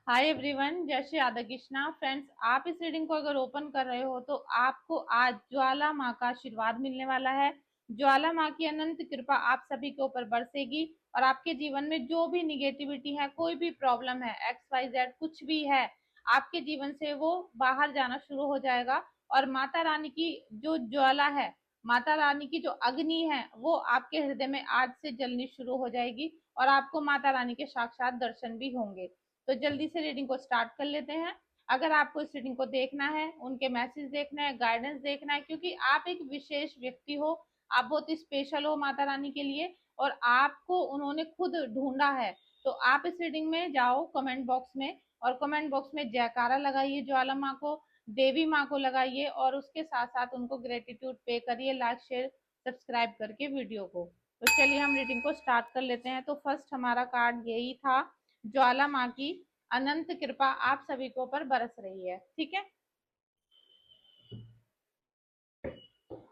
Hi everyone, जय Shri Radha Krishna. Friends, आप इस रीडिंग को अगर ओपन कर रहे हो तो आपको आज ज्वाला माँ का आशीर्वाद मिलने वाला है। ज्वाला माँ की अनंत कृपा आप सभी के ऊपर बरसेगी और आपके जीवन में जो भी निगेटिविटी है, कोई भी प्रॉब्लम है, एक्स वाई जेड कुछ भी है, आपके जीवन से वो बाहर जाना शुरू हो जाएगा। और माता रानी की जो ज्वाला है, माता रानी की जो अग्नि है, वो आपके हृदय में आज से जलनी शुरू हो जाएगी और आपको माता रानी के साक्षात दर्शन भी होंगे। तो जल्दी से रीडिंग को स्टार्ट कर लेते हैं। अगर आपको इस रीडिंग को देखना है, उनके मैसेज देखना है, गाइडेंस देखना है, क्योंकि आप एक विशेष व्यक्ति हो, आप बहुत स्पेशल हो माता रानी के लिए और आपको उन्होंने खुद ढूंढा है। तो आप इस रीडिंग में जाओ कमेंट बॉक्स में और कमेंट बॉक्स में जयकारा लगाइए, ज्वाला माँ को, देवी माँ को लगाइए और उसके साथ साथ उनको ग्रेटिट्यूड पे करिए, लाइक शेयर सब्सक्राइब करके वीडियो को। तो चलिए हम रीडिंग को स्टार्ट कर लेते हैं। तो फर्स्ट हमारा कार्ड यही था, ज्वाला माँ की अनंत कृपा आप सभी को पर बरस रही है। ठीक है।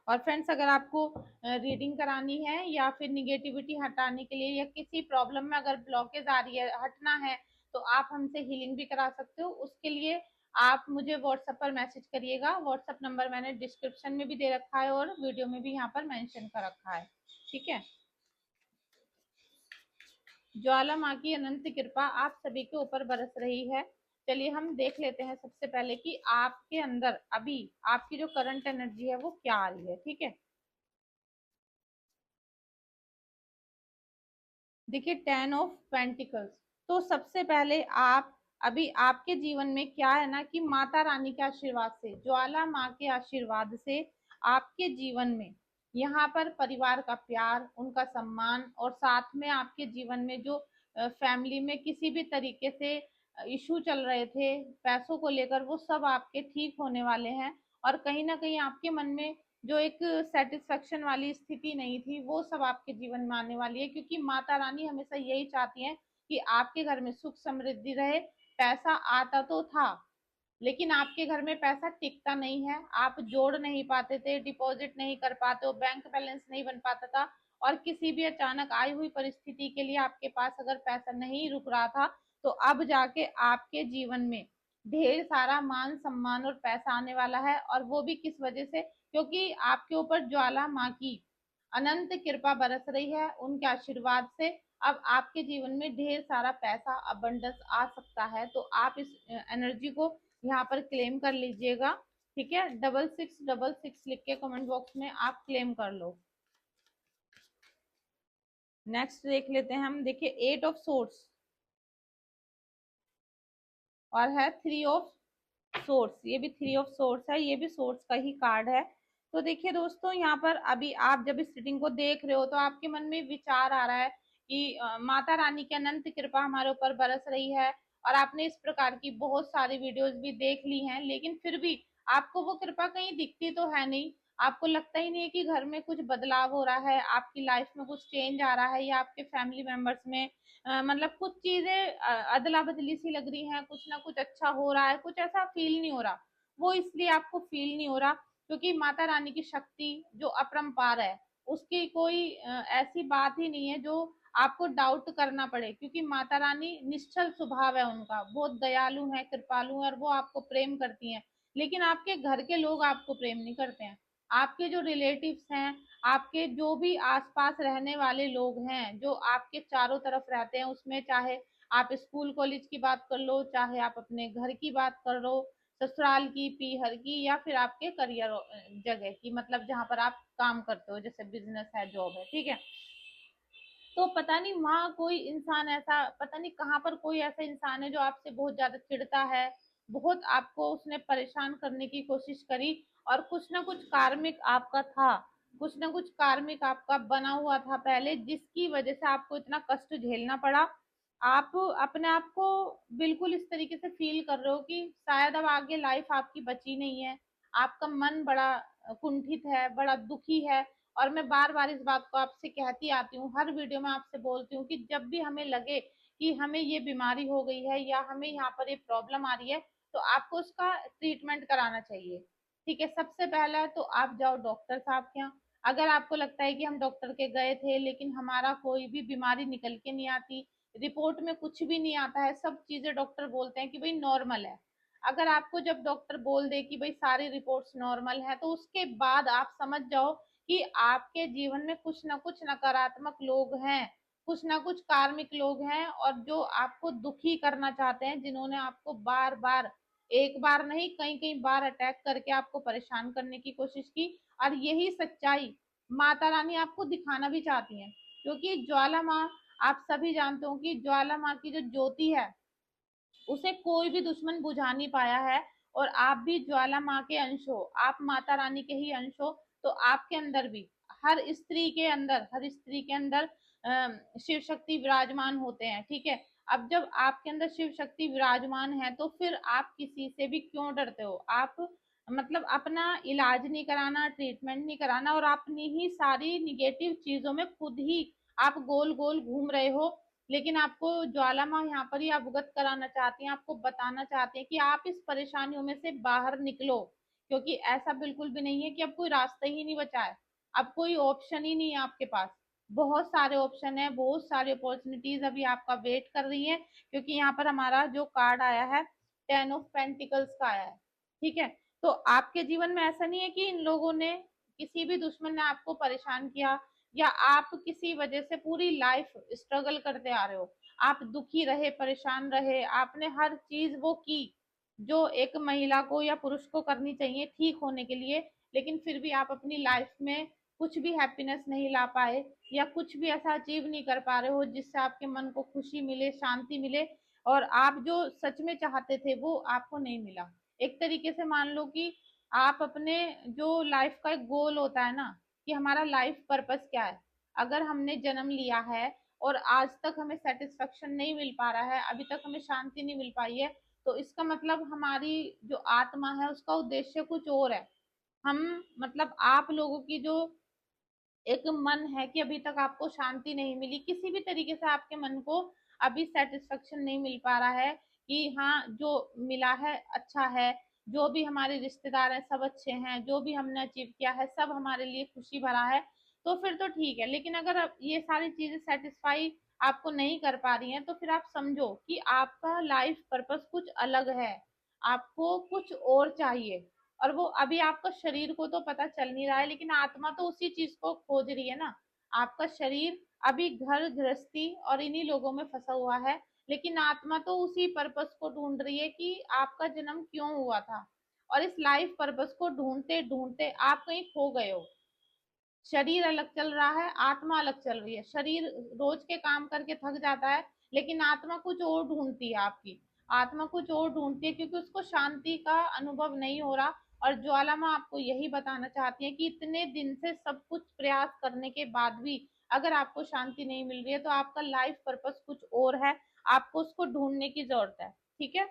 और फ्रेंड्स, अगर आपको रीडिंग करानी है या फिर निगेटिविटी हटाने के लिए या किसी प्रॉब्लम में अगर ब्लॉकेज आ रही है, हटना है, तो आप हमसे हीलिंग भी करा सकते हो। उसके लिए आप मुझे व्हाट्सएप पर मैसेज करिएगा। व्हाट्सएप नंबर मैंने डिस्क्रिप्शन में भी दे रखा है और वीडियो में भी यहाँ पर मेंशन कर रखा है। ठीक है। ज्वाला माँ की अनंत कृपा आप सभी के ऊपर बरस रही है। चलिए हम देख लेते हैं सबसे पहले कि आपके अंदर अभी आपकी जो करंट एनर्जी है वो क्या आ रही है। ठीक है। देखिए, 10 ऑफ पेंटिकल्स। तो सबसे पहले आप अभी आपके जीवन में क्या है ना कि माता रानी के आशीर्वाद से, ज्वाला माँ के आशीर्वाद से आपके जीवन में यहाँ पर परिवार का प्यार, उनका सम्मान और साथ में आपके जीवन में जो फैमिली में किसी भी तरीके से इशू चल रहे थे पैसों को लेकर, वो सब आपके ठीक होने वाले हैं। और कहीं ना कहीं आपके मन में जो एक सेटिस्फेक्शन वाली स्थिति नहीं थी, वो सब आपके जीवन में आने वाली है, क्योंकि माता रानी हमेशा यही चाहती हैं कि आपके घर में सुख समृद्धि रहे। पैसा आता तो था, लेकिन आपके घर में पैसा टिकता नहीं है, आप जोड़ नहीं पाते थे, डिपॉजिट नहीं कर पाते हो, बैंक बैलेंस नहीं बन पाता था। और किसी भी अचानक आई हुई परिस्थिति के लिए आपके पास अगर पैसा नहीं रुक रहा था, तो अब जाके आपके जीवन में ढेर सारा मान सम्मान और पैसा आने वाला है। और वो भी किस वजह से? क्योंकि आपके ऊपर ज्वाला माँ की अनंत कृपा बरस रही है, उनके आशीर्वाद से अब आपके जीवन में ढेर सारा पैसा अबंडेंस आ सकता है। तो आप इस एनर्जी को यहाँ पर क्लेम कर लीजिएगा। ठीक है। 6666 लिख के कमेंट बॉक्स में आप क्लेम कर लो। नेक्स्ट देख लेते हैं हम। देखिए, 8 ऑफ सोर्ट्स और है 3 ऑफ सोर्ट्स। ये भी 3 ऑफ सोर्ट्स है, ये भी सोर्ट्स का ही कार्ड है। तो देखिए दोस्तों, यहाँ पर अभी आप जब इस रीडिंग को देख रहे हो तो आपके मन में विचार आ रहा है कि माता रानी की अनंत कृपा हमारे ऊपर बरस रही है। और आपने इस प्रकार की बहुत सारी वीडियोस भी देख ली हैं, लेकिन फिर भी आपको वो कृपा कहीं दिखती तो है नहीं। आपको लगता ही नहीं है कि घर में कुछ बदलाव हो रहा है, आपकी लाइफ में कुछ चेंज आ रहा है या आपके फैमिली मेंबर्स में मतलब कुछ चीजें अदला बदली सी लग रही हैं, कुछ ना कुछ अच्छा हो रहा है, कुछ ऐसा फील नहीं हो रहा। वो इसलिए आपको फील नहीं हो रहा क्योंकि माता रानी की शक्ति जो अपरंपार है, उसकी कोई ऐसी बात ही नहीं है जो आपको डाउट करना पड़े, क्योंकि माता रानी निश्चल स्वभाव है उनका, बहुत दयालु है, कृपालु है और वो आपको प्रेम करती हैं। लेकिन आपके घर के लोग आपको प्रेम नहीं करते हैं। आपके जो रिलेटिव्स हैं, आपके जो भी आसपास रहने वाले लोग हैं, जो आपके चारों तरफ रहते हैं, उसमें चाहे आप स्कूल कॉलेज की बात कर लो, चाहे आप अपने घर की बात कर लो, ससुराल की, पीहर की, या फिर आपके करियर जगह की, मतलब जहां पर आप काम करते हो, जैसे बिजनेस है, जॉब है। ठीक है। तो पता नहीं वहां कोई इंसान ऐसा, पता नहीं कहाँ पर कोई ऐसा इंसान है जो आपसे बहुत ज्यादा चिढ़ता है, बहुत आपको उसने परेशान करने की कोशिश करी। और कुछ ना कुछ कार्मिक आपका था, कुछ ना कुछ कार्मिक आपका बना हुआ था पहले, जिसकी वजह से आपको इतना कष्ट झेलना पड़ा। आप अपने आप को बिल्कुल इस तरीके से फील कर रहे हो कि शायद अब आगे लाइफ आपकी बची नहीं है। आपका मन बड़ा कुंठित है, बड़ा दुखी है। और मैं बार बार इस बात को आपसे कहती आती हूँ, हर वीडियो में आपसे बोलती हूँ कि जब भी हमें लगे कि हमें ये बीमारी हो गई है या हमें यहाँ पर ये प्रॉब्लम आ रही है, तो आपको उसका ट्रीटमेंट कराना चाहिए। ठीक है। सबसे पहला तो आप जाओ डॉक्टर साहब के यहाँ। अगर आपको लगता है कि हम डॉक्टर के गए थे लेकिन हमारा कोई भी बीमारी निकल के नहीं आती, रिपोर्ट में कुछ भी नहीं आता है, सब चीजें डॉक्टर बोलते हैं कि भाई नॉर्मल है। अगर आपको जब डॉक्टर बोल दे कि भाई सारी रिपोर्ट्स नॉर्मल है, तो उसके बाद आप समझ जाओ कि आपके जीवन में कुछ ना कुछ नकारात्मक लोग हैं, कुछ ना कुछ कार्मिक लोग हैं, और जो आपको दुखी करना चाहते हैं, जिन्होंने आपको बार बार, एक बार नहीं कई कई बार अटैक करके आपको परेशान करने की कोशिश की। और यही सच्चाई माता रानी आपको दिखाना भी चाहती है, क्योंकि ज्वाला माँ, आप सभी जानते हो कि ज्वाला माँ की जो ज्योति है उसे कोई भी दुश्मन बुझा नहीं पाया है। और आप भी ज्वाला माँ के अंश हो, आप माता रानी के ही अंश हो। तो आपके अंदर भी, हर स्त्री के अंदर शिव शक्ति विराजमान होते हैं, ठीक है। अब जब आपके अंदर शिव शक्ति विराजमान है, तो फिर आप किसी से भी क्यों डरते हो? आप मतलब अपना इलाज नहीं कराना, ट्रीटमेंट नहीं कराना, और अपनी ही सारी निगेटिव चीजों में खुद ही आप गोल गोल घूम रहे हो। लेकिन आपको ज्वाला माँ यहाँ पर ही अवगत कराना चाहती हैं, आपको बताना चाहते हैं कि आप इस परेशानियों में से बाहर निकलो, क्योंकि ऐसा बिल्कुल भी नहीं है कि अब कोई रास्ता ही नहीं बचा है, अब कोई ऑप्शन ही नहीं है आपके पास। बहुत सारे ऑप्शन है, बहुत सारी अपॉर्चुनिटीज अभी आपका वेट कर रही है, क्योंकि यहाँ पर हमारा जो कार्ड आया है 10 ऑफ पेंटिकल्स का आया है, ठीक है। तो आपके जीवन में ऐसा नहीं है कि इन लोगों ने, किसी भी दुश्मन ने आपको परेशान किया, या आप किसी वजह से पूरी लाइफ स्ट्रगल करते आ रहे हो, आप दुखी रहे, परेशान रहे, आपने हर चीज वो की जो एक महिला को या पुरुष को करनी चाहिए ठीक होने के लिए, लेकिन फिर भी आप अपनी लाइफ में कुछ भी हैप्पीनेस नहीं ला पाए, या कुछ भी ऐसा अचीव नहीं कर पा रहे हो जिससे आपके मन को खुशी मिले, शांति मिले, और आप जो सच में चाहते थे वो आपको नहीं मिला। एक तरीके से मान लो कि आप अपने, जो लाइफ का एक गोल होता है ना, कि हमारा लाइफ पर्पस क्या है, अगर हमने जन्म लिया है और आज तक हमें सेटिस्फेक्शन नहीं मिल पा रहा है, अभी तक हमें शांति नहीं मिल पाई है, तो इसका मतलब हमारी जो आत्मा है उसका उद्देश्य कुछ और है। हम, मतलब आप लोगों की जो एक मन है कि अभी तक आपको शांति नहीं मिली, किसी भी तरीके से आपके मन को अभी सेटिस्फेक्शन नहीं मिल पा रहा है कि हाँ जो मिला है अच्छा है, जो भी हमारे रिश्तेदार हैं सब अच्छे हैं, जो भी हमने अचीव किया है सब हमारे लिए खुशी भरा है, तो फिर तो ठीक है। लेकिन अगर ये सारी चीजें सेटिस्फाई आपको नहीं कर पा रही हैं, तो फिर आप समझो कि आपका लाइफ पर्पस कुछ अलग है, आपको कुछ और चाहिए। और वो अभी आपका शरीर को तो पता चल नहीं रहा है, लेकिन आत्मा तो उसी चीज को खोज रही है ना। आपका शरीर अभी घर गृहस्थी और इन्हीं लोगों में फंसा हुआ है, लेकिन आत्मा तो उसी पर्पस को ढूंढ रही है कि आपका जन्म क्यों हुआ था। और इस लाइफ पर्पस को ढूंढते ढूंढते आप कहीं खो गए हो। शरीर अलग चल रहा है, आत्मा अलग चल रही है। शरीर रोज के काम करके थक जाता है, लेकिन आत्मा कुछ और ढूंढती है आपकी, आत्मा कुछ और ढूंढती है, क्योंकि उसको शांति का अनुभव नहीं हो रहा। और ज्वाला माँ आपको यही बताना चाहती है कि इतने दिन से सब कुछ प्रयास करने के बाद भी अगर आपको शांति नहीं मिल रही है, तो आपका लाइफ पर्पस कुछ और है, आपको उसको ढूंढने की जरूरत है, ठीक है।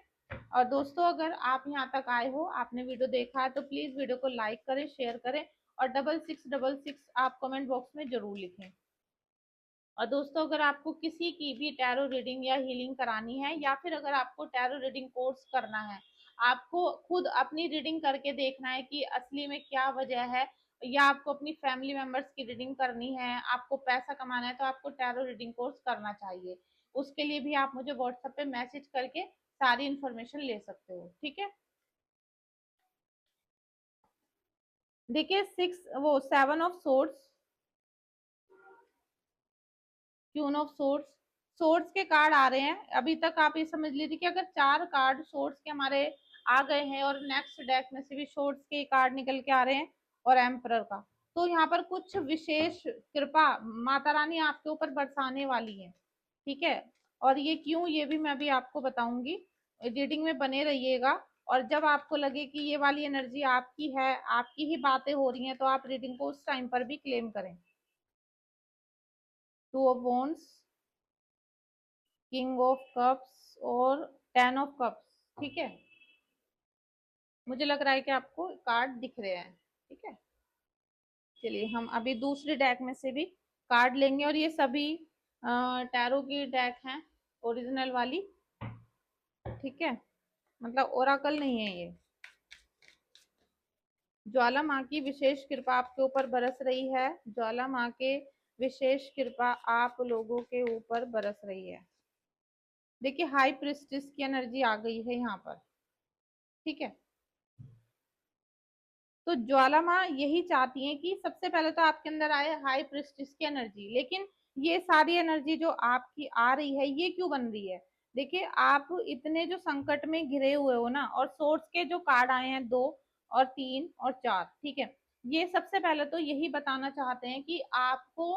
और दोस्तों, अगर आप यहाँ तक आए हो, आपने वीडियो देखा है, तो प्लीज वीडियो को लाइक करें, शेयर करें, और 6666 आप कमेंट बॉक्स में जरूर लिखें। और दोस्तों, अगर आपको किसी की भी टैरो रीडिंग या हीलिंग करानी है, या फिर अगर आपको टैरो रीडिंग कोर्स करना है, आपको खुद अपनी रीडिंग करके देखना है कि असली में क्या वजह है, या आपको अपनी फैमिली मेंबर्स की रीडिंग करनी है, आपको पैसा कमाना है, तो आपको टैरो रीडिंग कोर्स करना चाहिए। उसके लिए भी आप मुझे व्हाट्सएप पे मैसेज करके सारी इन्फॉर्मेशन ले सकते हो, ठीक है। देखिए, सिक्स वो 7 of swords, queen of swords, swords के कार्ड आ रहे हैं। अभी तक आप ये समझ लीजिए कि अगर 4 कार्ड सोर्ड्स के हमारे आ गए हैं, और नेक्स्ट डेक में से भी सोर्ड्स के कार्ड निकल के आ रहे हैं, और एम्परर का, तो यहाँ पर कुछ विशेष कृपा माता रानी आपके ऊपर बरसाने वाली है, ठीक है। और ये क्यों, ये भी मैं अभी आपको बताऊंगी। रीडिंग में बने रहिएगा, और जब आपको लगे कि ये वाली एनर्जी आपकी है, आपकी ही बातें हो रही हैं, तो आप रीडिंग को उस टाइम पर भी क्लेम करें। 2 of wands, king of cups, और 10 ऑफ कप्स, ठीक है। मुझे लग रहा है कि आपको कार्ड दिख रहे हैं, ठीक है। चलिए, हम अभी दूसरी डेक में से भी कार्ड लेंगे, और ये सभी टैरो की डेक हैं, ओरिजिनल वाली, ठीक है। मतलब ओराकल नहीं है ये। ज्वाला माँ की विशेष कृपा आपके ऊपर बरस रही है, ज्वाला माँ के विशेष कृपा आप लोगों के ऊपर बरस रही है। देखिए हाई प्रिस्टिस की एनर्जी आ गई है यहाँ पर, ठीक है। तो ज्वाला माँ यही चाहती हैं कि सबसे पहले तो आपके अंदर आए हाई प्रिस्टिस की एनर्जी, लेकिन ये सारी एनर्जी जो आपकी आ रही है ये क्यों बन रही है? देखिए आप इतने जो संकट में घिरे हुए हो ना, और सोर्स के जो कार्ड आए हैं 2 और 3 और 4, ठीक है, ये सबसे पहले तो यही बताना चाहते हैं कि आपको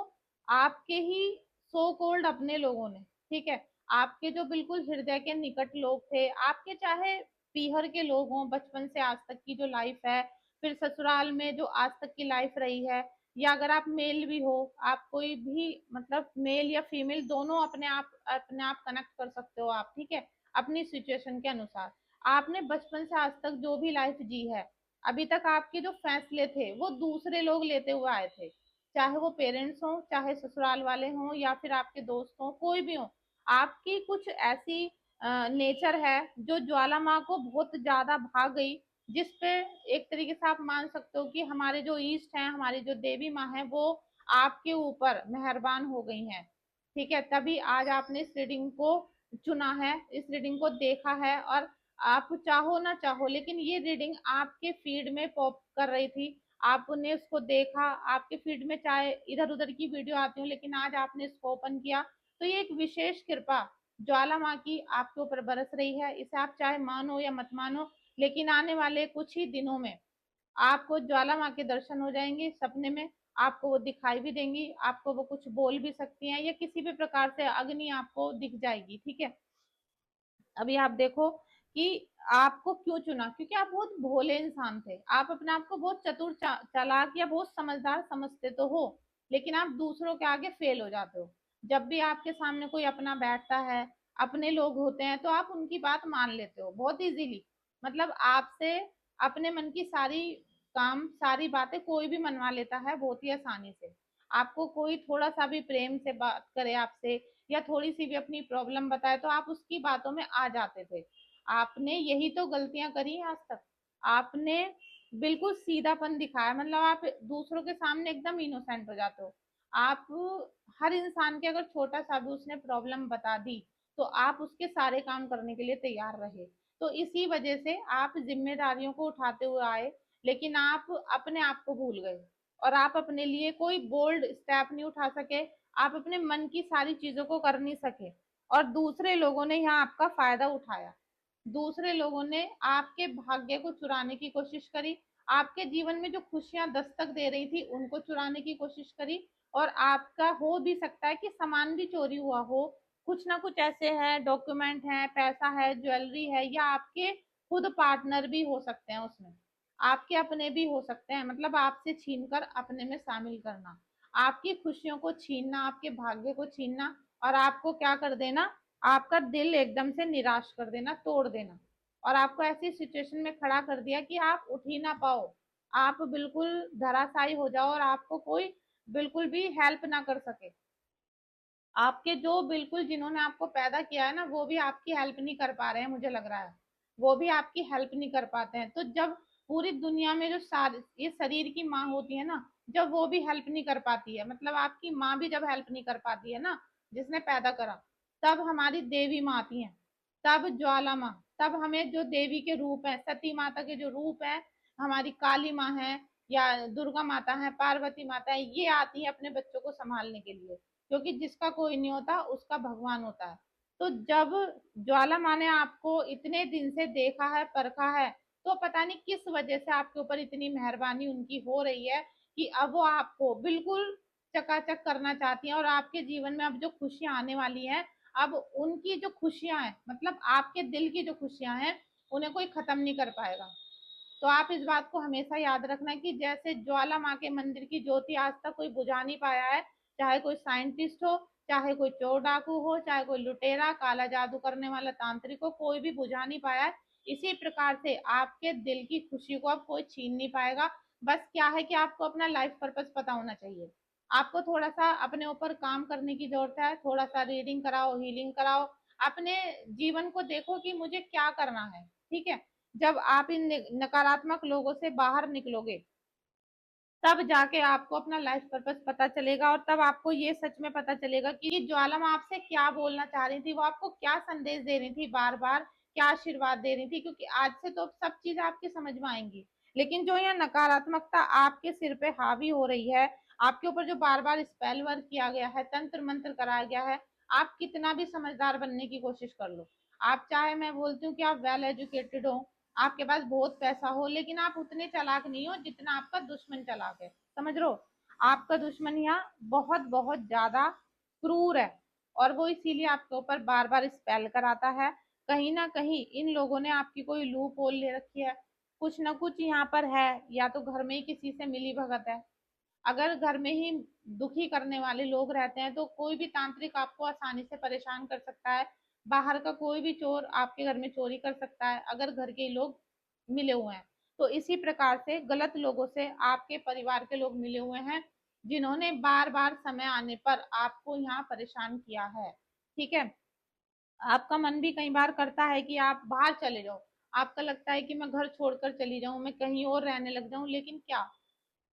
आपके ही सो कॉल्ड अपने लोगों ने, ठीक है, आपके जो बिल्कुल हृदय के निकट लोग थे, आपके चाहे पीहर के लोग हों, बचपन से आज तक की जो लाइफ है, फिर ससुराल में जो आज तक की लाइफ रही है, या अगर आप मेल भी हो, आप कोई भी मतलब मेल या फीमेल दोनों अपने आप कनेक्ट कर सकते हो आप, ठीक है, अपनी सिचुएशन के अनुसार। आपने बचपन से आज तक जो भी लाइफ जी है, अभी तक आपके जो फैसले थे वो दूसरे लोग लेते हुए आए थे, चाहे वो पेरेंट्स हो, चाहे ससुराल वाले हों, या फिर आपके दोस्त हों, कोई भी हो। आपकी कुछ ऐसी नेचर है जो ज्वाला माँ को बहुत ज्यादा भा गई, जिस पे एक तरीके से आप मान सकते हो कि हमारे जो ईस्ट हैं, हमारी जो देवी माँ है, वो आपके ऊपर मेहरबान हो गई हैं, ठीक है, तभी आज आपने इस रीडिंग को चुना है, इस रीडिंग को देखा है, और आप चाहो ना चाहो लेकिन ये रीडिंग आपके फीड में पॉप कर रही थी, आपने उसको देखा, आपके फीड में चाहे इधर उधर की वीडियो आती हो, लेकिन आज आपने इसको ओपन किया, तो ये एक विशेष कृपा ज्वाला माँ की आपके ऊपर बरस रही है। इसे आप चाहे मानो या मत मानो, लेकिन आने वाले कुछ ही दिनों में आपको ज्वाला माँ के दर्शन हो जाएंगे सपने में, आपको वो दिखाई भी देंगी, आपको वो कुछ बोल भी सकती हैं, या किसी भी प्रकार से अग्नि आपको दिख जाएगी, ठीक है। अभी आप देखो कि आपको क्यों चुना, क्योंकि आप बहुत भोले इंसान थे, आप अपने आप को बहुत चतुर चालाक या बहुत समझदार समझते तो हो, लेकिन आप दूसरों के आगे फेल हो जाते हो। जब भी आपके सामने कोई अपना बैठता है, अपने लोग होते हैं, तो आप उनकी बात मान लेते हो बहुत इजीली, मतलब आपसे अपने मन की सारी काम सारी बातें कोई भी मनवा लेता है बहुत ही आसानी से। आपको कोई थोड़ा सा भी प्रेम से बात करे आपसे, या थोड़ी सी भी अपनी प्रॉब्लम बताए, तो आप उसकी बातों में आ जाते थे। आपने यही तो गलतियां करी आज तक, आपने बिल्कुल सीधापन दिखाया, मतलब आप दूसरों के सामने एकदम इनोसेंट हो जाते हो। आप हर इंसान के अगर छोटा सा भी उसने प्रॉब्लम बता दी, तो आप उसके सारे काम करने के लिए तैयार रहे। तो इसी वजह से आप जिम्मेदारियों को उठाते हुए आए, लेकिन आप अपने आप को भूल गए, और आप अपने लिए कोई बोल्ड स्टेप नहीं उठा सके, आप अपने मन की सारी चीजों को कर नहीं सके, और दूसरे लोगों ने यहाँ आपका फायदा उठाया, दूसरे लोगों ने आपके भाग्य को चुराने की कोशिश करी, आपके जीवन में जो खुशियां दस्तक दे रही थी उनको चुराने की कोशिश करी, और आपका हो भी सकता है कि सामान भी चोरी हुआ हो, कुछ ना कुछ ऐसे है, डॉक्यूमेंट है, पैसा है, ज्वेलरी है, या आपके खुद पार्टनर भी हो सकते हैं उसमें, आपके अपने भी हो सकते हैं, मतलब आपसे छीन कर अपने में शामिल करना, आपकी खुशियों को छीनना, आपके भाग्य को छीनना, और आपको क्या कर देना, आपका दिल एकदम से निराश कर देना, तोड़ देना, और आपको ऐसी सिचुएशन में खड़ा कर दिया कि आप उठ ही ना पाओ, आप बिल्कुल धराशायी हो जाओ, और आपको कोई बिल्कुल भी हेल्प ना कर सके। आपके जो बिल्कुल जिन्होंने आपको पैदा किया है ना, वो भी आपकी हेल्प नहीं कर पा रहे हैं, मुझे लग रहा है वो भी आपकी हेल्प नहीं कर पाते हैं। तो जब पूरी दुनिया में जो ये शरीर की माँ होती है ना, जब वो भी हेल्प नहीं कर पाती है, मतलब आपकी माँ भी जब हेल्प नहीं कर पाती है ना, जिसने पैदा करा, तब हमारी देवी माँ आती है, तब ज्वाला माँ, तब हमें जो देवी के रूप है, सती माता के जो रूप है, हमारी काली माँ है, या दुर्गा माता है, पार्वती माता है, ये आती है अपने बच्चों को संभालने के लिए, क्योंकि जिसका कोई नहीं होता उसका भगवान होता है। तो जब ज्वाला माँ ने आपको इतने दिन से देखा है, परखा है, तो पता नहीं किस वजह से आपके ऊपर इतनी मेहरबानी उनकी हो रही है कि अब वो आपको बिल्कुल चकाचक करना चाहती हैं, और आपके जीवन में अब जो खुशियां आने वाली हैं, अब उनकी जो खुशियां हैं, मतलब आपके दिल की जो खुशियां हैं, उन्हें कोई खत्म नहीं कर पाएगा। तो आप इस बात को हमेशा याद रखना कि जैसे ज्वाला माँ के मंदिर की ज्योति आज तक कोई बुझा नहीं पाया है, चाहे कोई साइंटिस्ट हो, चाहे कोई चोर डाकू हो, चाहे कोई लुटेरा, काला जादू करने वाला तांत्रिक हो, कोई भी बुझा नहीं पाया है, इसी प्रकार से आपके दिल की खुशी को अब कोई छीन नहीं पाएगा। बस क्या है कि आपको अपना लाइफ पर्पस पता होना चाहिए, आपको थोड़ा सा अपने ऊपर काम करने की जरूरत है, थोड़ा सा रीडिंग कराओ, हीलिंग कराओ, अपने जीवन को देखो कि मुझे क्या करना है, ठीक है। जब आप इन नकारात्मक लोगों से बाहर निकलोगे, तब जाके आपको अपना लाइफ पर्पस पता चलेगा और तब आपको ये सच में पता चलेगा कि ज्वाला आपसे क्या बोलना चाह रही थी, वो आपको क्या संदेश दे रही थी, बार बार क्या आशीर्वाद दे रही थी। क्योंकि आज से तो सब चीज आपकी समझ में आएंगी, लेकिन जो यहाँ नकारात्मकता आपके सिर पे हावी हो रही है, आपके ऊपर जो बार बार स्पेल वर्क किया गया है, तंत्र मंत्र कराया गया है, आप कितना भी समझदार बनने की कोशिश कर लो, आप चाहे, मैं बोलती हूँ कि आप वेल एजुकेटेड हो, आपके पास बहुत पैसा हो, लेकिन आप उतने चालाक नहीं हो जितना आपका दुश्मन चालाक है। समझ लो, आपका दुश्मन यहाँ बहुत बहुत ज्यादा क्रूर है, और वो इसीलिए आपके ऊपर बार बार स्पेल कराता है। कहीं ना कहीं इन लोगों ने आपकी कोई लूप होल ले रखी है, कुछ ना कुछ यहाँ पर है, या तो घर में ही किसी से मिली भगत है। अगर घर में ही दुखी करने वाले लोग रहते हैं तो कोई भी तांत्रिक आपको आसानी से परेशान कर सकता है, बाहर का कोई भी चोर आपके घर में चोरी कर सकता है अगर घर के लोग मिले हुए हैं। तो इसी प्रकार से गलत लोगों से आपके परिवार के लोग मिले हुए हैं, जिन्होंने बार बार समय आने पर आपको यहाँ परेशान किया है। ठीक है, आपका मन भी कई बार करता है कि आप बाहर चले जाओ, आपका लगता है कि मैं घर छोड़कर चली जाऊं, मैं कहीं और रहने लग जाऊं, लेकिन क्या,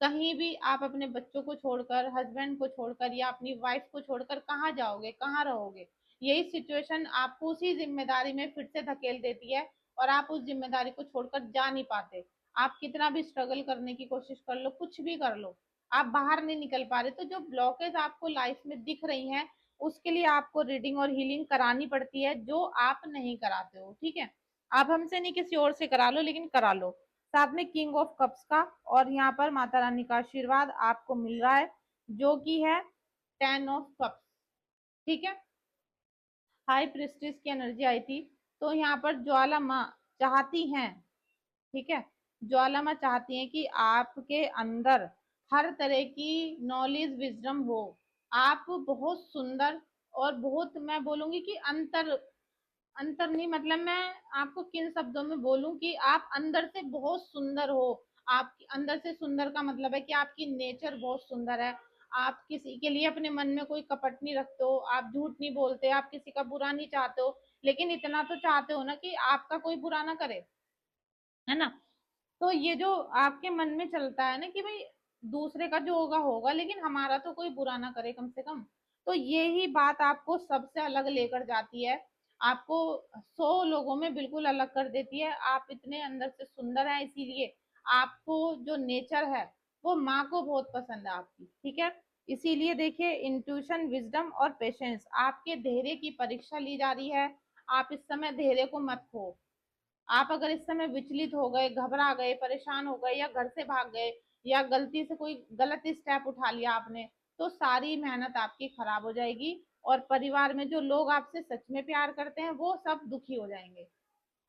कहीं भी आप अपने बच्चों को छोड़कर, हस्बैंड को छोड़कर या अपनी वाइफ को छोड़कर कहाँ जाओगे, कहाँ रहोगे। यही सिचुएशन आपको उसी जिम्मेदारी में फिर से धकेल देती है, और आप उस जिम्मेदारी को छोड़कर जा नहीं पाते। आप कितना भी स्ट्रगल करने की कोशिश कर लो, कुछ भी कर लो, आप बाहर नहीं निकल पा रहे। तो जो ब्लॉकेज आपको लाइफ में दिख रही हैं, उसके लिए आपको रीडिंग और हीलिंग करानी पड़ती है, जो आप नहीं कराते हो। ठीक है, आप हमसे नहीं, किसी और से करा लो, लेकिन करा लो। साथ में किंग ऑफ कप्स का और यहाँ पर माता रानी का आशीर्वाद आपको मिल रहा है, जो कि है 10 ऑफ कप्स। ठीक है, हाई प्रिस्टिस की एनर्जी आई थी। तो यहाँ पर ज्वाला माँ चाहती हैं, ठीक है, ज्वाला माँ चाहती हैं कि आपके अंदर हर तरह की नॉलेज विजडम हो। आप बहुत सुंदर, और बहुत, मैं बोलूंगी कि अंतर, अंतर नहीं, मतलब मैं आपको किन शब्दों में बोलूं कि आप अंदर से बहुत सुंदर हो। आप अंदर से सुंदर का मतलब है कि आपकी नेचर बहुत सुंदर है। आप किसी के लिए अपने मन में कोई कपट नहीं रखते हो, आप झूठ नहीं बोलते, आप किसी का बुरा नहीं चाहते हो, लेकिन इतना तो चाहते हो ना कि आपका कोई बुरा ना करे, है ना। तो ये जो आपके मन में चलता है ना कि भाई दूसरे का जो होगा होगा, लेकिन हमारा तो कोई बुरा ना करे कम से कम, तो ये ही बात आपको सबसे अलग लेकर जाती है, आपको 100 लोगों में बिल्कुल अलग कर देती है। आप इतने अंदर से सुंदर हैं, इसीलिए आपको जो नेचर है वो माँ को बहुत पसंद है आपकी। ठीक है, इसीलिए देखिए, इंट्यूशन, विजडम और पेशेंस, आपके धैर्य की परीक्षा ली जा रही है। आप इस समय धैर्य को मत खो। आप अगर इस समय विचलित हो गए, घबरा गए, परेशान हो गए, या घर से भाग गए, या गलती से कोई गलत स्टेप उठा लिया आपने, तो सारी मेहनत आपकी खराब हो जाएगी, और परिवार में जो लोग आपसे सच में प्यार करते हैं वो सब दुखी हो जाएंगे।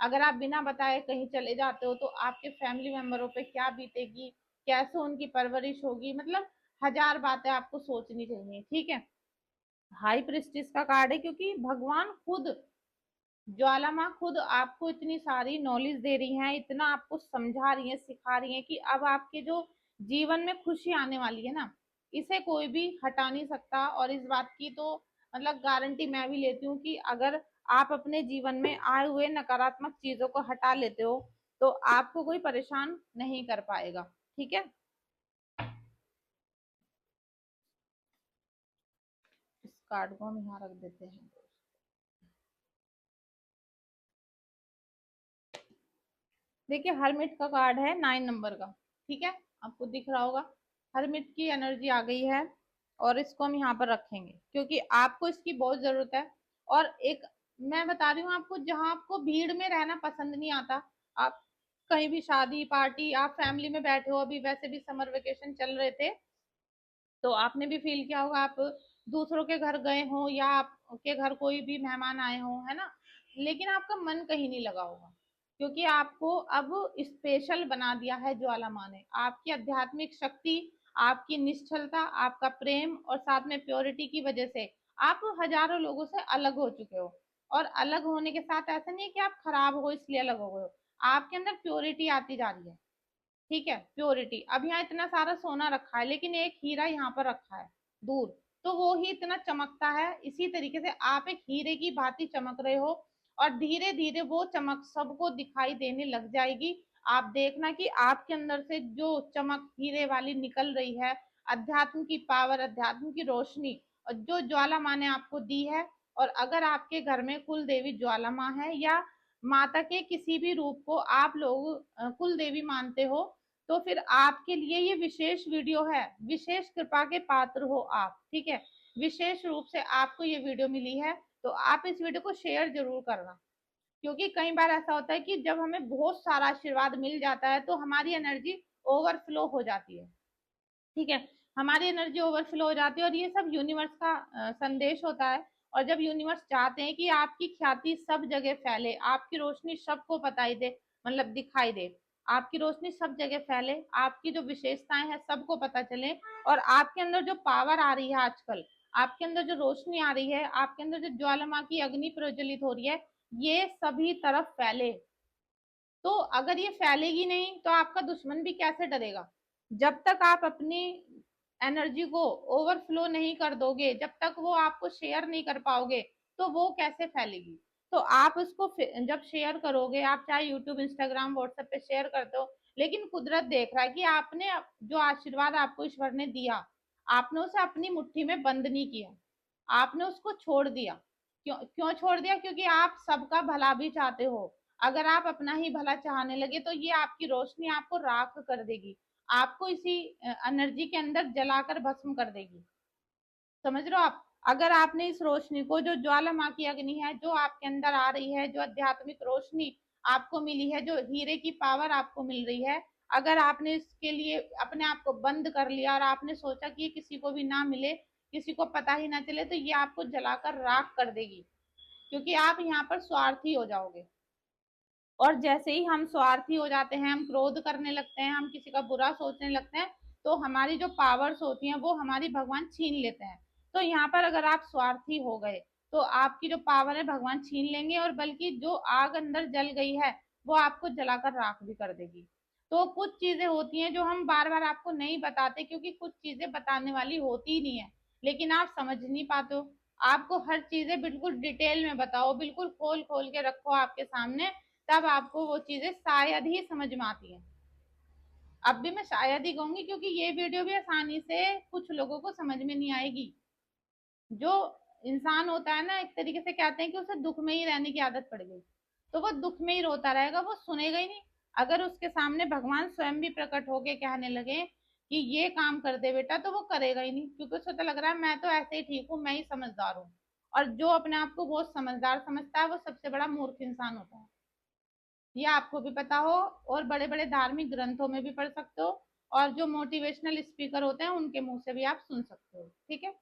अगर आप बिना बताए कहीं चले जाते हो तो आपके फैमिली मेंबरों पे क्या बीतेगी, कैसे उनकी परवरिश होगी, मतलब हजार बातें आपको सोचनी चाहिए। ठीक है, हाई प्रेस्टिज का कार्ड है, क्योंकि भगवान खुद, ज्वाला माँ खुद आपको इतनी सारी नॉलेज दे रही हैं, इतना आपको समझा रही हैं, सिखा रही हैं कि अब आपके जो जीवन में खुशी आने वाली है ना, इसे कोई भी हटा नहीं सकता। और इस बात की तो मतलब गारंटी मैं भी लेती हूँ कि अगर आप अपने जीवन में आए हुए नकारात्मक चीजों को हटा लेते हो तो आपको कोई परेशान नहीं कर पाएगा। ठीक है, इस कार्ड को हम यहाँ रख देते हैं। देखिए, हरमिट का कार्ड है 9 नंबर का। ठीक है, आपको दिख रहा होगा, हरमिट की एनर्जी आ गई है, और इसको हम यहाँ पर रखेंगे क्योंकि आपको इसकी बहुत जरूरत है। और एक, मैं बता रही हूँ आपको, जहाँ आपको भीड़ में रहना पसंद नहीं आता, आप कहीं भी शादी पार्टी, आप फैमिली में बैठे हो, अभी वैसे भी समर वेकेशन चल रहे थे, तो आपने भी फील किया होगा, आप दूसरों के घर गए हो या आपके घर कोई भी मेहमान आए हो, है ना, लेकिन आपका मन कहीं नहीं लगा होगा, क्योंकि आपको अब स्पेशल बना दिया है ज्वाला माँ ने। आपकी आध्यात्मिक शक्ति, आपकी निश्चलता, आपका प्रेम और साथ में प्योरिटी की वजह से आप हजारों लोगों से अलग हो चुके हो। और अलग होने के साथ ऐसा नहीं है कि आप खराब हो इसलिए अलग हो गए हो, आपके अंदर प्योरिटी आती जा रही है। ठीक है, प्योरिटी, अब यहाँ इतना सारा सोना रखा है लेकिन एक हीरा यहाँ पर रखा है दूर, तो वो ही इतना चमकता है। इसी तरीके से आप एक हीरे की भांति चमक रहे हो, और धीरे धीरे वो चमक सबको दिखाई देने लग जाएगी। आप देखना कि आपके अंदर से जो चमक हीरे वाली निकल रही है, अध्यात्म की पावर, अध्यात्म की रोशनी, और जो ज्वाला माँ ने आपको दी है। और अगर आपके घर में कुल देवी ज्वाला माँ है, या माता के किसी भी रूप को आप लोग कुल देवी मानते हो, तो फिर आपके लिए ये विशेष वीडियो है। विशेष कृपा के पात्र हो आप, ठीक है। विशेष रूप से आपको ये वीडियो मिली है, तो आप इस वीडियो को शेयर जरूर करना। क्योंकि कई बार ऐसा होता है कि जब हमें बहुत सारा आशीर्वाद मिल जाता है तो हमारी एनर्जी ओवरफ्लो हो जाती है, ठीक है। हमारी एनर्जी ओवरफ्लो हो जाती है, और ये सब यूनिवर्स का संदेश होता है। और जब यूनिवर्स चाहते हैं कि आपकी ख्याति सब जगह फैले, आपकी रोशनी सबको बताई दे, मतलब दिखाई दे, आपकी रोशनी सब जगह फैले, आपकी जो विशेषताएं हैं सबको पता चले, और आपके अंदर जो पावर आ रही है आजकल, आपके अंदर जो रोशनी आ रही है, आपके अंदर जो ज्वालामाँ की अग्नि प्रज्वलित हो रही है, ये सभी तरफ फैले। तो अगर ये फैलेगी नहीं तो आपका दुश्मन भी कैसे डरेगा। जब तक आप अपनी एनर्जी को ओवरफ्लो नहीं कर दोगे, जब तक वो आपको शेयर नहीं कर पाओगे, तो वो कैसे फैलेगी। तो आप उसको जब शेयर करोगे, आप चाहे यूट्यूब, इंस्टाग्राम, व्हाट्सएप पे शेयर करते हो, लेकिन कुदरत देख रहा है कि आपने जो आशीर्वाद आपको ईश्वर ने दिया, आपने उसे अपनी मुट्ठी में बंद नहीं किया, आपने उसको छोड़ दिया। क्यों क्यों छोड़ दिया? क्योंकि आप सबका भला भी चाहते हो। अगर आप अपना ही भला चाहने लगे तो ये आपकी रोशनी आपको राख कर देगी, आपको इसी एनर्जी के अंदर जलाकर भस्म कर देगी। समझ रहे हो आप? अगर आपने इस रोशनी को, जो ज्वाला माँ की अग्नि है जो आपके अंदर आ रही है, जो आध्यात्मिक रोशनी आपको मिली है, जो हीरे की पावर आपको मिल रही है, अगर आपने इसके लिए अपने आप को बंद कर लिया और आपने सोचा कि ये किसी को भी ना मिले, किसी को पता ही ना चले, तो ये आपको जलाकर राख कर देगी। क्योंकि आप यहाँ पर स्वार्थी हो जाओगे। और जैसे ही हम स्वार्थी हो जाते हैं, हम क्रोध करने लगते हैं, हम किसी का बुरा सोचने लगते हैं, तो हमारी जो पावर्स होती हैं वो हमारी भगवान छीन लेते हैं। तो यहाँ पर अगर आप स्वार्थी हो गए, तो आपकी जो पावर है भगवान छीन लेंगे, और बल्कि जो आग अंदर जल गई है वो आपको जलाकर राख भी कर देगी। तो कुछ चीजें होती हैं जो हम बार बार आपको नहीं बताते, क्योंकि कुछ चीजें बताने वाली होती ही नहीं है, लेकिन आप समझ नहीं पाते हो। आपको हर चीजें बिल्कुल डिटेल में बताओ, बिल्कुल खोल खोल के रखो आपके सामने, तब आपको वो चीजें शायद ही समझ में आती हैं। अब भी मैं शायद ही कहूंगी, क्योंकि ये वीडियो भी आसानी से कुछ लोगों को समझ में नहीं आएगी। जो इंसान होता है ना, एक तरीके से कहते हैं कि उसे दुख में ही रहने की आदत पड़ गई, तो वो दुख में ही रोता रहेगा, वो सुनेगा ही नहीं। अगर उसके सामने भगवान स्वयं भी प्रकट होके कहने लगे कि ये काम कर दे बेटा, तो वो करेगा ही नहीं, क्योंकि उसे तो लग रहा है मैं तो ऐसे ही ठीक हूँ, मैं ही समझदार हूँ। और जो अपने आप को बहुत समझदार समझता है वो सबसे बड़ा मूर्ख इंसान होता है। ये आपको भी पता हो, और बड़े बड़े धार्मिक ग्रंथों में भी पढ़ सकते हो, और जो मोटिवेशनल स्पीकर होते हैं उनके मुंह से भी आप सुन सकते हो, ठीक है।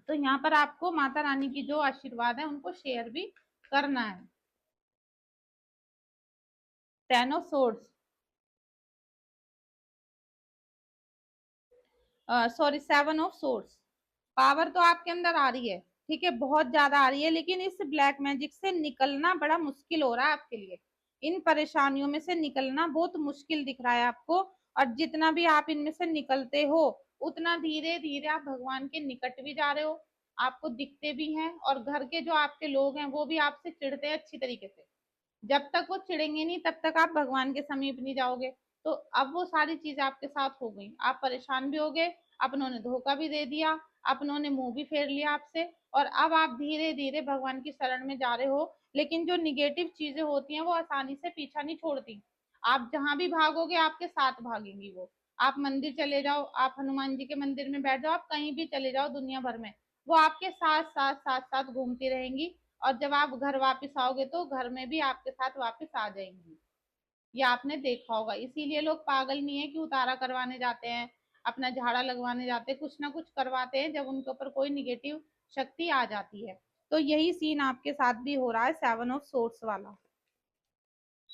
तो यहाँ पर आपको माता रानी की जो आशीर्वाद है उनको शेयर भी करना है। 10 of swords, sorry 7 of swords. Power तो आपके अंदर आ रही है, ठीक है, बहुत ज्यादा आ रही है, लेकिन इस ब्लैक मैजिक से निकलना बड़ा मुश्किल हो रहा है आपके लिए। इन परेशानियों में से निकलना बहुत मुश्किल दिख रहा है आपको। और जितना भी आप इनमें से निकलते हो, उतना धीरे धीरे आप भगवान के निकट भी जा रहे हो, आपको दिखते भी हैं, और घर के जो आपके लोग हैं वो भी आपसे चिढ़ते हैं अच्छी तरीके से। जब तक वो चिढ़ेंगे नहीं तब तक आप भगवान के समीप नहीं जाओगे। तो अब वो सारी चीजें आपके साथ हो गई, आप परेशान भी हो गए, अपनों ने धोखा भी दे दिया, अपनों ने मुंह भी फेर लिया आपसे, और अब आप धीरे धीरे भगवान की शरण में जा रहे हो। लेकिन जो निगेटिव चीजें होती हैं वो आसानी से पीछा नहीं छोड़ती। आप जहां भी भागोगे आपके साथ भागेंगी वो। आप मंदिर चले जाओ, आप हनुमान जी के मंदिर में बैठ जाओ, आप कहीं भी चले जाओ दुनिया भर में, वो आपके साथ साथ साथ साथ घूमती रहेंगी। और जब आप घर वापस आओगे तो घर में भी आपके साथ वापस आ जाएंगी। ये आपने देखा होगा, इसीलिए लोग पागल नहीं है कि उतारा करवाने जाते हैं, अपना झाड़ा लगवाने जाते हैं, कुछ ना कुछ करवाते हैं जब उनके ऊपर कोई निगेटिव शक्ति आ जाती है। तो यही सीन आपके साथ भी हो रहा है, 7 ऑफ सोर्स वाला।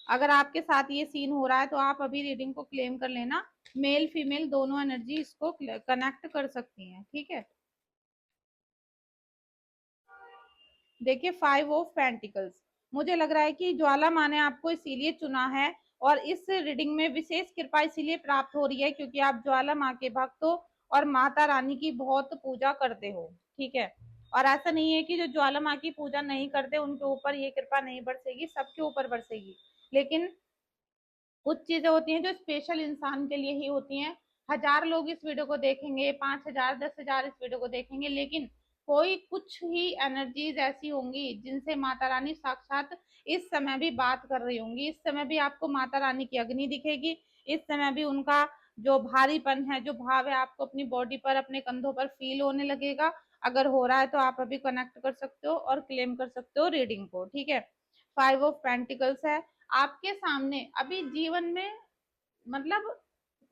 अगर आपके साथ ये सीन हो रहा है तो आप अभी रीडिंग को क्लेम कर लेना। मेल फीमेल दोनों एनर्जी इसको कनेक्ट कर सकती हैं, ठीक है। देखिए 5 ऑफ पेंटिकल्स, मुझे लग रहा है कि ज्वाला माँ ने आपको इसीलिए चुना है, और इस रीडिंग में विशेष कृपा इसीलिए प्राप्त हो रही है क्योंकि आप ज्वाला माँ के भक्त हो और माता रानी की बहुत पूजा करते हो, ठीक है। और ऐसा नहीं है कि जो ज्वाला माँ की पूजा नहीं करते उनके ऊपर ये कृपा नहीं बरसेगी, सबके ऊपर बरसेगी। लेकिन कुछ चीजें होती हैं जो स्पेशल इंसान के लिए ही होती हैं। हजार लोग इस वीडियो को देखेंगे, 5,000 10,000 इस वीडियो को देखेंगे, लेकिन कोई कुछ ही एनर्जीज ऐसी होंगी जिनसे माता रानी साक्षात इस समय भी बात कर रही होंगी। इस समय भी आपको माता रानी की अग्नि दिखेगी। इस समय भी उनका जो भारीपन है, जो भाव है, आपको अपनी बॉडी पर, अपने कंधों पर फील होने लगेगा। अगर हो रहा है तो आप अभी कनेक्ट कर सकते हो और क्लेम कर सकते हो रीडिंग को। ठीक है, 5 ऑफ पेंटिकल्स है आपके सामने। अभी जीवन में मतलब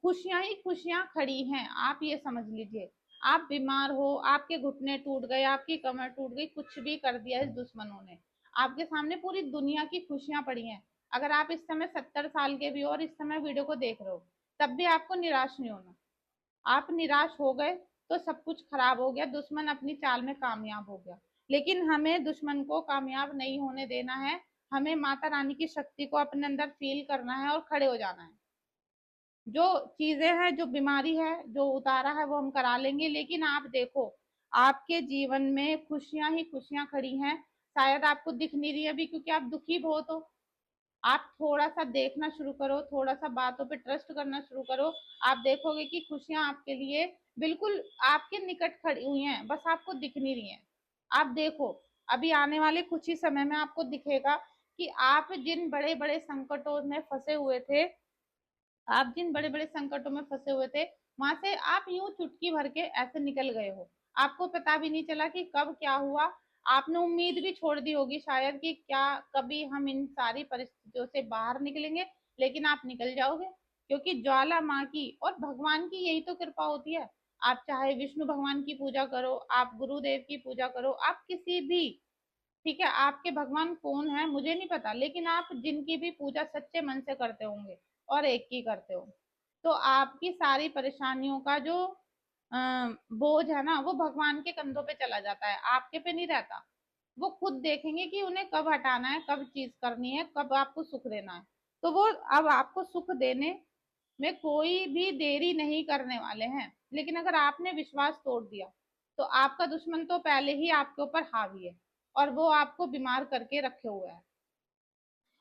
खुशियां ही खुशियां खड़ी हैं, आप ये समझ लीजिए। आप बीमार हो, आपके घुटने टूट गए, आपकी कमर टूट गई, कुछ भी कर दिया इस दुश्मनों ने, आपके सामने पूरी दुनिया की खुशियां पड़ी हैं। अगर आप इस समय 70 साल के भी हो और इस समय वीडियो को देख रहे हो, तब भी आपको निराश नहीं होना। आप निराश हो गए तो सब कुछ खराब हो गया, दुश्मन अपनी चाल में कामयाब हो गया। लेकिन हमें दुश्मन को कामयाब नहीं होने देना है। हमें माता रानी की शक्ति को अपने अंदर फील करना है और खड़े हो जाना है। जो चीजें हैं, जो बीमारी है, जो उतारा है, वो हम करा लेंगे। लेकिन आप देखो, आपके जीवन में खुशियां ही खुशियां खड़ी हैं। शायद आपको दिख नहीं रही अभी क्योंकि आप दुखी बहुत हो। आप थोड़ा सा देखना शुरू करो, थोड़ा सा बातों पे ट्रस्ट करना शुरू करो। आप देखोगे कि खुशियां आपके लिए बिल्कुल आपके निकट खड़ी हुई हैं, बस आपको दिख नहीं रही हैं। आप देखो, अभी आने वाले कुछ ही समय में आपको दिखेगा कि आप जिन बड़े बड़े संकटों में फंसे हुए थे, आप जिन बड़े बड़े संकटों में फंसे हुए थे, वहां से आप यूं चुटकी भर के ऐसे निकल गए हो। आपको पता भी नहीं चला कि कब क्या हुआ। आपने उम्मीद भी छोड़ दी होगी शायद कि क्या कभी हम इन सारी परिस्थितियों से बाहर निकलेंगे, लेकिन आप निकल जाओगे। क्योंकि ज्वाला माँ की और भगवान की यही तो कृपा होती है। आप चाहे विष्णु भगवान की पूजा करो, आप गुरुदेव की पूजा करो, आप किसी भी, ठीक है, आपके भगवान कौन है मुझे नहीं पता, लेकिन आप जिनकी भी पूजा सच्चे मन से करते होंगे और एक की करते हो, तो आपकी सारी परेशानियों का जो बोझ है ना, वो भगवान के कंधों पे चला जाता है, आपके पे नहीं रहता। वो खुद देखेंगे कि उन्हें कब हटाना है, कब चीज करनी है, कब आपको सुख देना है। तो वो अब आपको सुख देने में कोई भी देरी नहीं करने वाले हैं। लेकिन अगर आपने विश्वास तोड़ दिया, तो आपका दुश्मन तो पहले ही आपके ऊपर हावी है और वो आपको बीमार करके रखे हुए है।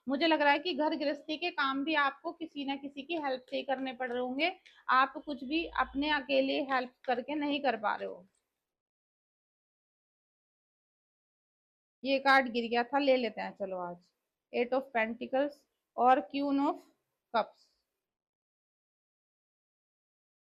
मुझे लग रहा है कि घर गृहस्थी के काम भी आपको किसी ना किसी की हेल्प से ही करने पड़ रहे होंगे। आप कुछ भी अपने अकेले हेल्प करके नहीं कर पा रहे हो। ये कार्ड गिर गया था, ले लेते हैं चलो आज। 8 ऑफ पेंटिकल्स और क्यून ऑफ कप्स।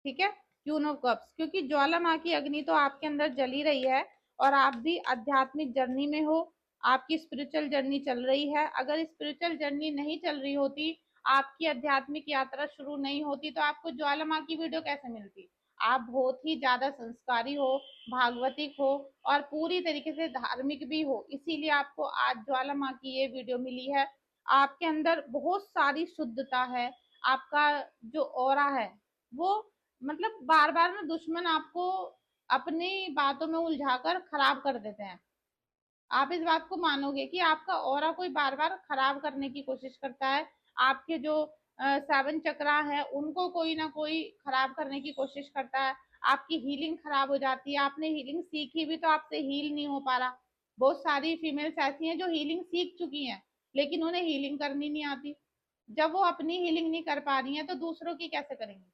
ठीक है, क्यून ऑफ कप्स, क्योंकि ज्वाला माँ की अग्नि तो आपके अंदर जली रही है और आप भी आध्यात्मिक जर्नी में हो। आपकी स्पिरिचुअल जर्नी चल रही है। अगर स्पिरिचुअल जर्नी नहीं चल रही होती, आपकी आध्यात्मिक यात्रा शुरू नहीं होती, तो आपको ज्वाला माँ की वीडियो कैसे मिलती। आप बहुत ही ज्यादा संस्कारी हो, भागवतिक हो और पूरी तरीके से धार्मिक भी हो, इसीलिए आपको आज ज्वाला माँ की ये वीडियो मिली है। आपके अंदर बहुत सारी शुद्धता है। आपका जो ऑरा है वो, मतलब बार बार ना दुश्मन आपको अपनी बातों में उलझाकर खराब कर देते हैं। आप इस बात को मानोगे कि आपका ऑरा कोई बार बार खराब करने की कोशिश करता है। आपके जो 7 चक्रा है उनको कोई ना कोई खराब करने की कोशिश करता है। आपकी हीलिंग खराब हो जाती है। आपने हीलिंग सीखी भी तो आपसे हील नहीं हो पा रहा। बहुत सारी फीमेल्स ऐसी हैं जो हीलिंग सीख चुकी हैं, लेकिन उन्हें हीलिंग करनी नहीं आती। जब वो अपनी हीलिंग नहीं कर पा रही हैं तो दूसरों की कैसे करेंगी।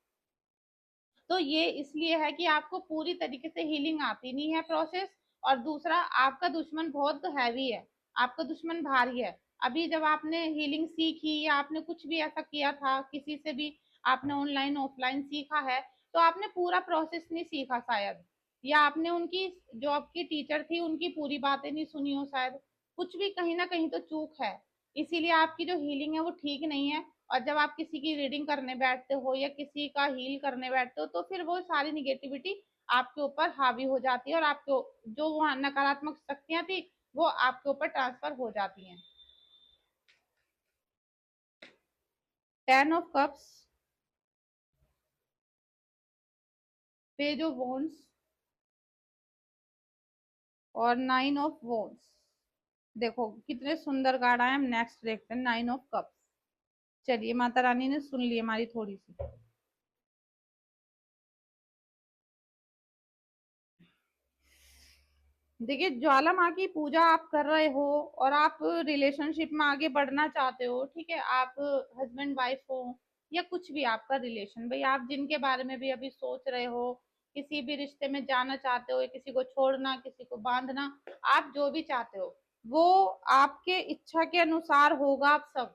तो ये इसलिए है कि आपको पूरी तरीके से हीलिंग आती नहीं है प्रोसेस। और दूसरा, आपका दुश्मन बहुत हैवी है, आपका दुश्मन भारी है। अभी जब आपने हीलिंग सीखी या आपने कुछ भी ऐसा किया था, किसी से भी आपने ऑनलाइन ऑफलाइन सीखा है, तो आपने पूरा प्रोसेस नहीं सीखा शायद, या आपने उनकी जो आपकी टीचर थी उनकी पूरी बातें नहीं सुनी हो शायद। कुछ भी कहीं ना कहीं तो चूक है, इसीलिए आपकी जो हीलिंग है वो ठीक नहीं है। और जब आप किसी की रीडिंग करने बैठते हो या किसी का हील करने बैठते हो, तो फिर वो सारी निगेटिविटी आपके ऊपर हावी हो जाती है और आपके जो वहाँ नकारात्मक शक्तियां थी वो आपके ऊपर ट्रांसफर हो जाती हैं। 10 of cups, page of wands और 9 ऑफ वॉन्ड्स। देखो कितने सुंदर कार्ड आए। हम नेक्स्ट देखते हैं 9 ऑफ कप्स। चलिए, माता रानी ने सुन ली हमारी थोड़ी सी। देखिए, ज्वाला माँ की पूजा आप कर रहे हो और आप रिलेशनशिप में आगे बढ़ना चाहते हो, ठीक है, आप हस्बैंड वाइफ हो या कुछ भी आपका रिलेशन, भाई आप जिनके बारे में भी अभी सोच रहे हो, किसी भी रिश्ते में जाना चाहते हो, या किसी को छोड़ना, किसी को बांधना, आप जो भी चाहते हो वो आपके इच्छा के अनुसार होगा। आप सब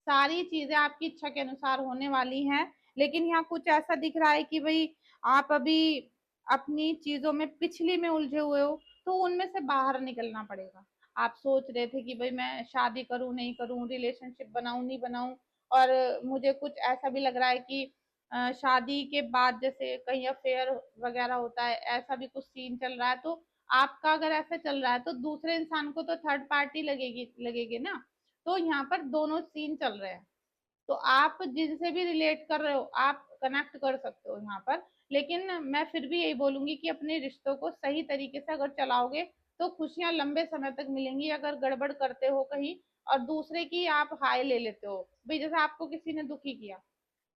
सारी चीजें आपकी इच्छा के अनुसार होने वाली हैं। लेकिन यहाँ कुछ ऐसा दिख रहा है कि भाई आप अभी अपनी चीजों में पिछली में उलझे हुए हो, तो उनमें से बाहर निकलना पड़ेगा। आप सोच रहे थे कि भाई मैं शादी करूं नहीं करूं, रिलेशनशिप बनाऊं नहीं बनाऊं, और मुझे कुछ ऐसा भी लग रहा है कि शादी के बाद जैसे कहीं अफेयर वगैरह होता है, ऐसा भी कुछ सीन चल रहा है। तो आपका अगर ऐसा चल रहा है तो दूसरे इंसान को तो थर्ड पार्टी लगेगी ना। तो यहाँ पर दोनों सीन चल रहे हैं। तो आप जिनसे भी रिलेट कर रहे हो आप कनेक्ट कर सकते हो यहाँ पर। लेकिन मैं फिर भी यही बोलूंगी कि अपने रिश्तों को सही तरीके से अगर चलाओगे तो खुशियां लंबे समय तक मिलेंगी। अगर गड़बड़ करते हो कहीं और दूसरे की आप हाय ले लेते हो, भाई जैसे आपको किसी ने दुखी किया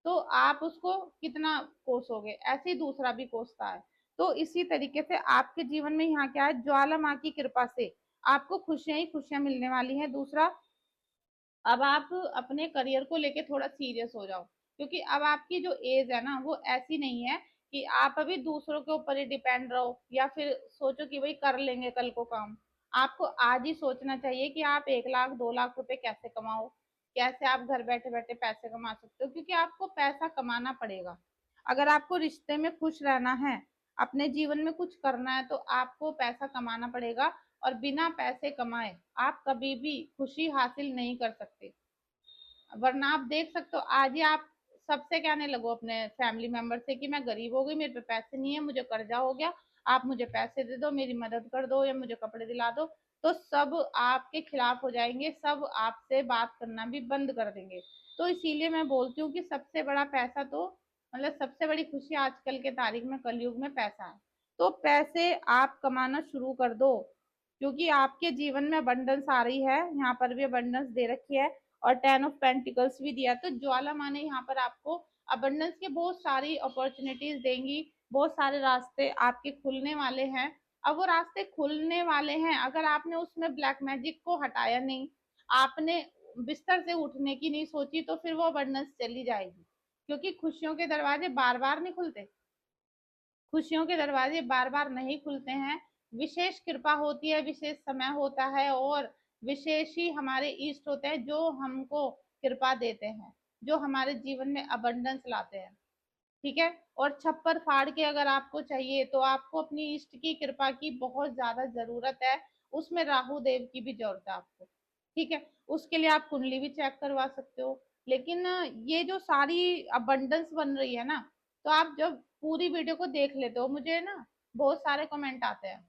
तो आप उसको कितना कोसोगे, ऐसे ही दूसरा भी कोसता है। तो इसी तरीके से आपके जीवन में यहाँ क्या है, ज्वाला माँ की कृपा से आपको खुशियां ही खुशियां मिलने वाली हैं। दूसरा, अब आप अपने करियर को लेके थोड़ा सीरियस हो जाओ, क्योंकि अब आपकी जो एज है ना वो ऐसी नहीं है कि आप अभी दूसरों के ऊपर ही डिपेंड रहो या फिर सोचो कि भाई कर लेंगे कल को काम। आपको आज ही सोचना चाहिए कि आप 1 लाख 2 लाख रुपए कैसे कमाओ, कैसे आप घर बैठे बैठे पैसे कमा सकते हो, क्योंकि आपको पैसा कमाना पड़ेगा। अगर आपको रिश्ते में खुश रहना है, अपने जीवन में कुछ करना है, तो आपको पैसा कमाना पड़ेगा। और बिना पैसे कमाए आप कभी भी खुशी हासिल नहीं कर सकते। वरना आप देख सकते हो आज ही आप सबसे कहने लगो अपने फैमिली मेंबर से कि मैं गरीब हो गई, मेरे पे पैसे नहीं है, मुझे कर्जा हो गया, आप मुझे पैसे दे दो, मेरी मदद कर दो या मुझे कपड़े दिला दो, तो सब आपके खिलाफ हो जाएंगे, सब आपसे बात करना भी बंद कर देंगे। तो इसीलिए मैं बोलती हूँ कि सबसे बड़ा पैसा तो मतलब सबसे बड़ी खुशी आजकल के तारीख में कलयुग में पैसा है। तो पैसे आप कमाना शुरू कर दो, क्योंकि आपके जीवन में अबंडेंस आ रही है। यहाँ पर भी अबंडेंस दे रखी है और 10 ऑफ पेंटिकल्स भी दिया। तो ज्वाला माँ ने यहाँ पर आपको अबंडेंस के बहुत सारी अपॉर्चुनिटीज देंगी, बहुत सारे रास्ते आपके खुलने वाले हैं। अब वो रास्ते खुलने वाले हैं, अगर आपने उसमें ब्लैक मैजिक को हटाया नहीं, आपने बिस्तर से उठने की नहीं सोची, तो फिर वो अबंडेंस चली जाएगी। क्योंकि खुशियों के दरवाजे बार बार नहीं खुलते, खुशियों के दरवाजे बार बार नहीं खुलते हैं। विशेष कृपा होती है, विशेष समय होता है, और विशेष ही हमारे इष्ट होते हैं जो हमको कृपा देते हैं, जो हमारे जीवन में अबंडेंस लाते हैं। ठीक है। और छप्पर फाड़ के अगर आपको चाहिए तो आपको अपनी इष्ट की कृपा की बहुत ज्यादा जरूरत है, उसमें राहु देव की भी जरूरत है आपको। ठीक है। उसके लिए आप कुंडली भी चेक करवा सकते हो। लेकिन ये जो सारी अबंडेंस बन रही है ना, तो आप जब पूरी वीडियो को देख लेते हो, मुझे ना बहुत सारे कमेंट आते हैं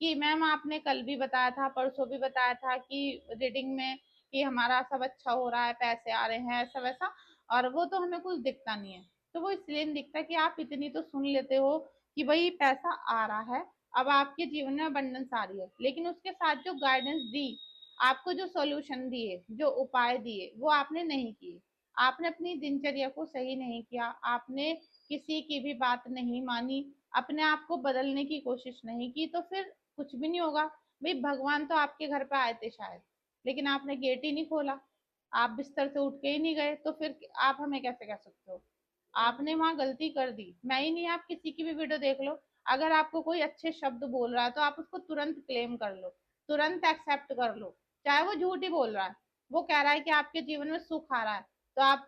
कि मैम आपने कल भी बताया था, परसों भी बताया था कि रीडिंग में कि हमारा सब अच्छा हो रहा है, पैसे आ रहे हैं, ऐसा वैसा, और वो तो हमें कुछ दिखता नहीं है। तो वो इसलिए नहीं दिखता कि आप इतनी तो सुन लेते हो कि भाई पैसा आ रहा है, अब आपके जीवन में अबंडेंस आ रही है, लेकिन उसके साथ जो गाइडेंस दी, आपको जो सॉल्यूशन दिए, जो उपाय दिए, वो आपने नहीं किए। आपने अपनी दिनचर्या को सही नहीं किया, आपने किसी की भी बात नहीं मानी, अपने आप को बदलने की कोशिश नहीं की, तो फिर कुछ भी नहीं होगा। भाई भगवान तो आपके घर पे आए थे शायद, लेकिन आपने गेट ही नहीं खोला, आप बिस्तर से उठ के ही नहीं गए, तो फिर आप हमें कैसे कह सकते हो। आपने वहां गलती कर दी, मैं ही नहीं, आप किसी की भी वीडियो देख लो, अगर आपको कोई अच्छे शब्द बोल रहा है तो आप उसको तुरंत क्लेम कर लो, तुरंत एक्सेप्ट कर लो, चाहे वो झूठ ही बोल रहा है। वो कह रहा है कि आपके जीवन में सुख आ रहा है, तो आप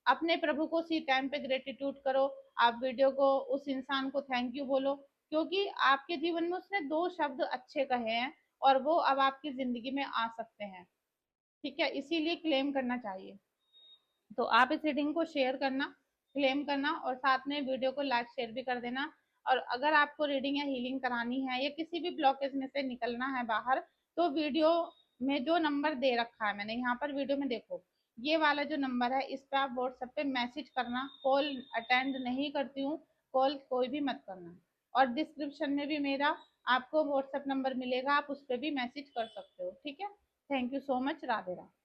अपने प्रभु को उसी टाइम पे ग्रेटिट्यूड करो, आप वीडियो को उस इंसान को थैंक यू बोलो, क्योंकि आपके जीवन में उसने 2 शब्द अच्छे कहे हैं और वो अब आपकी जिंदगी में आ सकते हैं। ठीक है, इसीलिए क्लेम करना चाहिए। तो आप इस रीडिंग को शेयर करना, क्लेम करना, और साथ में वीडियो को लाइक शेयर भी कर देना। और अगर आपको रीडिंग या हीलिंग करानी है या किसी भी ब्लॉकेज में से निकलना है बाहर, तो वीडियो में जो नंबर दे रखा है मैंने यहाँ पर वीडियो में देखो, ये वाला जो नंबर है इस पर आप व्हाट्सएप पे मैसेज करना। कॉल अटेंड नहीं करती हूँ, कॉल कोई भी मत करना। और डिस्क्रिप्शन में भी मेरा आपको व्हाट्सएप नंबर मिलेगा, आप उस पर भी मैसेज कर सकते हो। ठीक है। Thank you so much. Radhe Radhe.